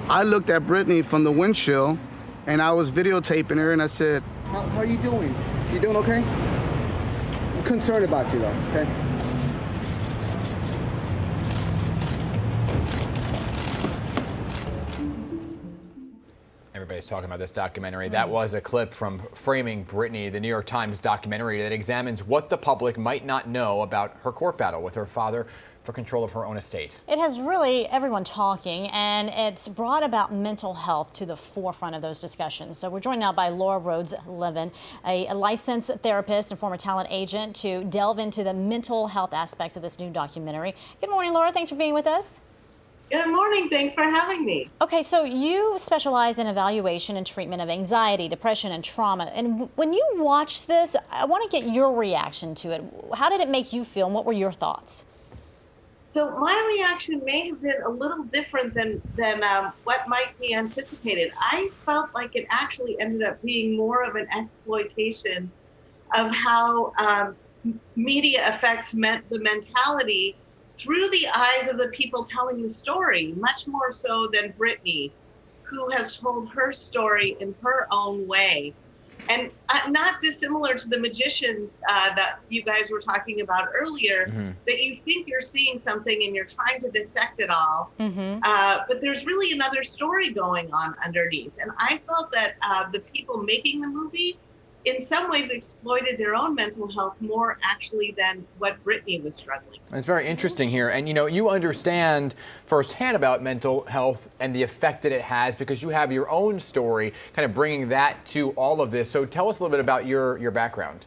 I looked at Britney from the windshield, and I was videotaping her, and I said, How are you doing? You doing okay? I'm concerned about you, though, okay? Everybody's talking about this documentary. That was a clip from Framing Britney, the New York Times documentary that examines what the public might not know about her court battle with her father for control of her own estate. It has really everyone talking, and it's brought about mental health to the forefront of those discussions. So we're joined now by Laura Rhodes-Levin, a licensed therapist and former talent agent, to delve into the mental health aspects of this new documentary. Good morning, Laura. Thanks for being with us. Good morning. Thanks for having me. Okay, so you specialize in evaluation and treatment of anxiety, depression, and trauma. And when you watched this, I want to get your reaction to it. How did it make you feel, and what were your thoughts? So my reaction may have been a little different than what might be anticipated. I felt like it actually ended up being more of an exploitation of how media affects the mentality through the eyes of the people telling the story, much more so than Britney, who has told her story in her own way. And not dissimilar to the magician that you guys were talking about earlier, that you think you're seeing something and you're trying to dissect it all, but there's really another story going on underneath. And I felt that the people making the movie in some ways exploited their own mental health more actually than what Britney was struggling with. It's very interesting here. And, you know, you understand firsthand about mental health and the effect that it has because you have your own story, kind of bringing that to all of this. So tell us a little bit about your background.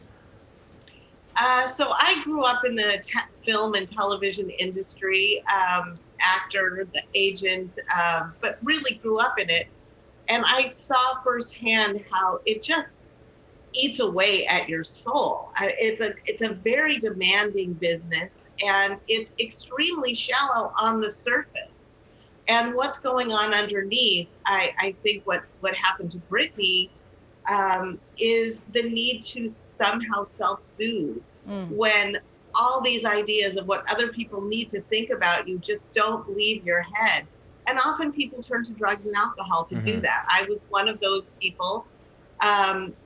So I grew up in the film and television industry, actor, the agent, but really grew up in it. And I saw firsthand how it just eats away at your soul. It's a very demanding business, and it's extremely shallow on the surface. And what's going on underneath, I think what happened to Britney is the need to somehow self-soothe when all these ideas of what other people need to think about you just don't leave your head. And often people turn to drugs and alcohol to do that. I was one of those people.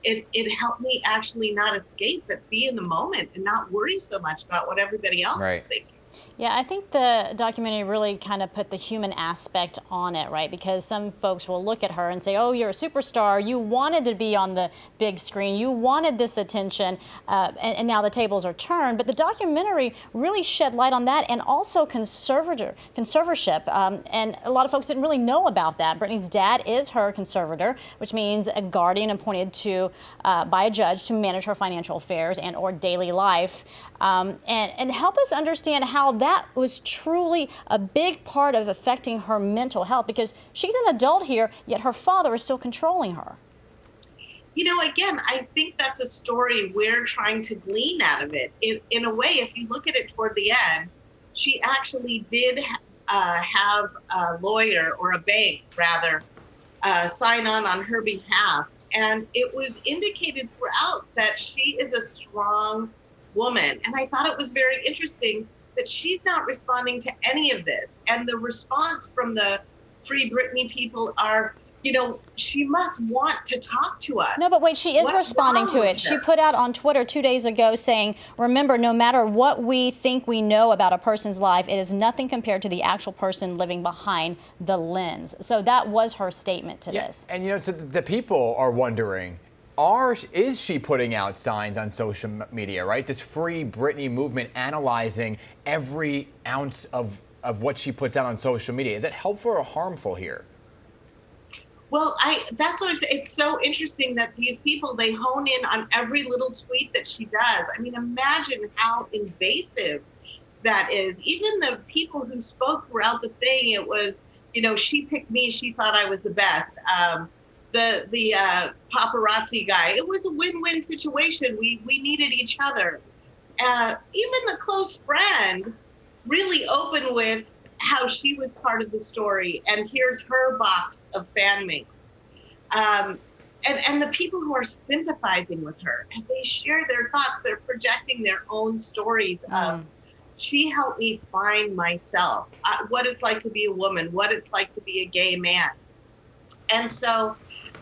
It helped me actually not escape, but be in the moment and not worry so much about what everybody else is thinking. Yeah, I think the documentary really kind of put the human aspect on it, right? Because some folks will look at her and say, oh, you're a superstar. You wanted to be on the big screen. You wanted this attention. And now the tables are turned. But the documentary really shed light on that, and also conservatorship. And a lot of folks didn't really know about that. Britney's dad is her conservator, which means a guardian appointed to by a judge to manage her financial affairs and or daily life. And help us understand how that was truly a big part of affecting her mental health, because she's an adult here, yet her father is still controlling her. You know, again, I think that's a story we're trying to glean out of it. In a way, if you look at it toward the end, she actually did have a lawyer, or a bank rather, sign on her behalf. And it was indicated throughout that she is a strong woman. And I thought it was very interesting that she's not responding to any of this. And the response from the Free Britney people are, you know, she must want to talk to us. No, but wait, she is responding to it. She put out on Twitter 2 days ago saying, remember, no matter what we think we know about a person's life, it is nothing compared to the actual person living behind the lens. So that was her statement to this. And, you know, so the people are wondering, is she putting out signs on social media, right? This Free Britney movement analyzing every ounce of what she puts out on social media. Is it helpful or harmful here? Well, that's what I say. It's so interesting that these people, they hone in on every little tweet that she does. I mean, imagine how invasive that is. Even the people who spoke throughout the thing, it was, you know, she picked me, she thought I was the best. The paparazzi guy, it was a win-win situation. We needed each other. Even the close friend really opened with how she was part of the story, and here's her box of fan mail. And the people who are sympathizing with her as they share their thoughts, they're projecting their own stories of, she helped me find myself, what it's like to be a woman, what it's like to be a gay man. And so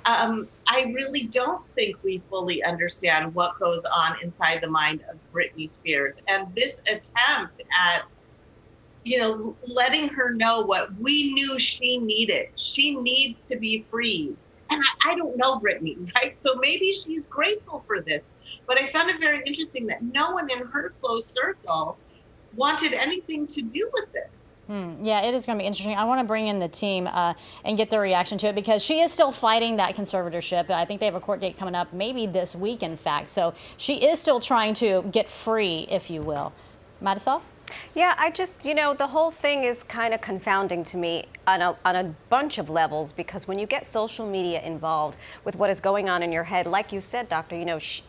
I really don't think we fully understand what goes on inside the mind of Britney Spears. And this attempt at, letting her know what we knew she needed. She needs to be freed. And I don't know Britney, right? So maybe she's grateful for this. But I found it very interesting that no one in her close circle wanted anything to do with this. Yeah, it is going to be interesting. I want to bring in the team and get their reaction to it, because she is still fighting that conservatorship. I think they have a court date coming up, maybe this week, in fact. So she is still trying to get free, if you will. Marisol? Yeah, I just, the whole thing is kind of confounding to me on a bunch of levels, because when you get social media involved with what is going on in your head, like you said, Doctor,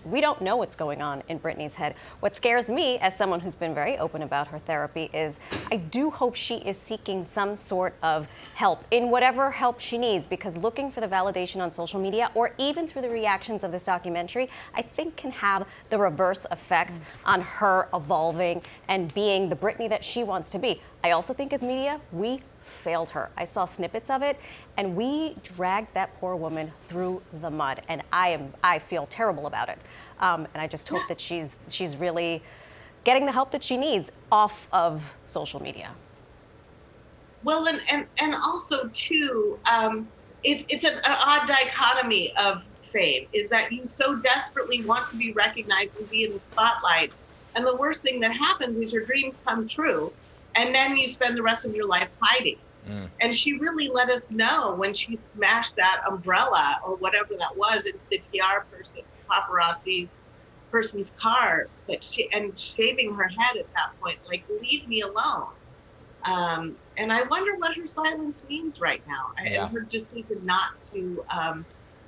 we don't know what's going on in Britney's head. What scares me, as someone who's been very open about her therapy, is I do hope she is seeking some sort of help in whatever help she needs, because looking for the validation on social media, or even through the reactions of this documentary, I think can have the reverse effect on her evolving and being the Britney that she wants to be. I also think as media, we failed her. I saw snippets of it, and we dragged that poor woman through the mud, and I feel terrible about it. And I just hope that she's really getting the help that she needs off of social media. Well, and also too, it's an odd dichotomy of fame, is that you so desperately want to be recognized and be in the spotlight, and the worst thing that happens is your dreams come true, and then you spend the rest of your life hiding. And she really let us know when she smashed that umbrella or whatever that was into the paparazzi's person's car, and shaving her head at that point, like, leave me alone. And I wonder what her silence means right now, and her decision not to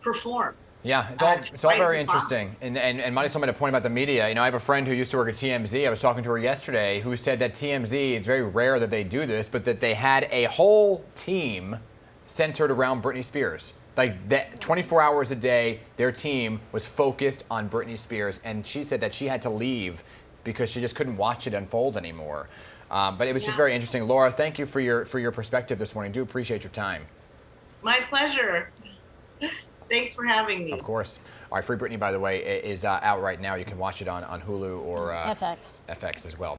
perform. Yeah, it's all very interesting. And Marisol made a point about the media. I have a friend who used to work at TMZ. I was talking to her yesterday, who said that TMZ, it's very rare that they do this, but that they had a whole team centered around Britney Spears. Like, that 24 hours a day, their team was focused on Britney Spears, and she said that she had to leave because she just couldn't watch it unfold anymore. But it was just very interesting. Laura, thank you for your perspective this morning. Do appreciate your time. My pleasure. Thanks for having me. Of course. All right, Free Britney, by the way, is out right now. You can watch it on Hulu or FX. FX as well.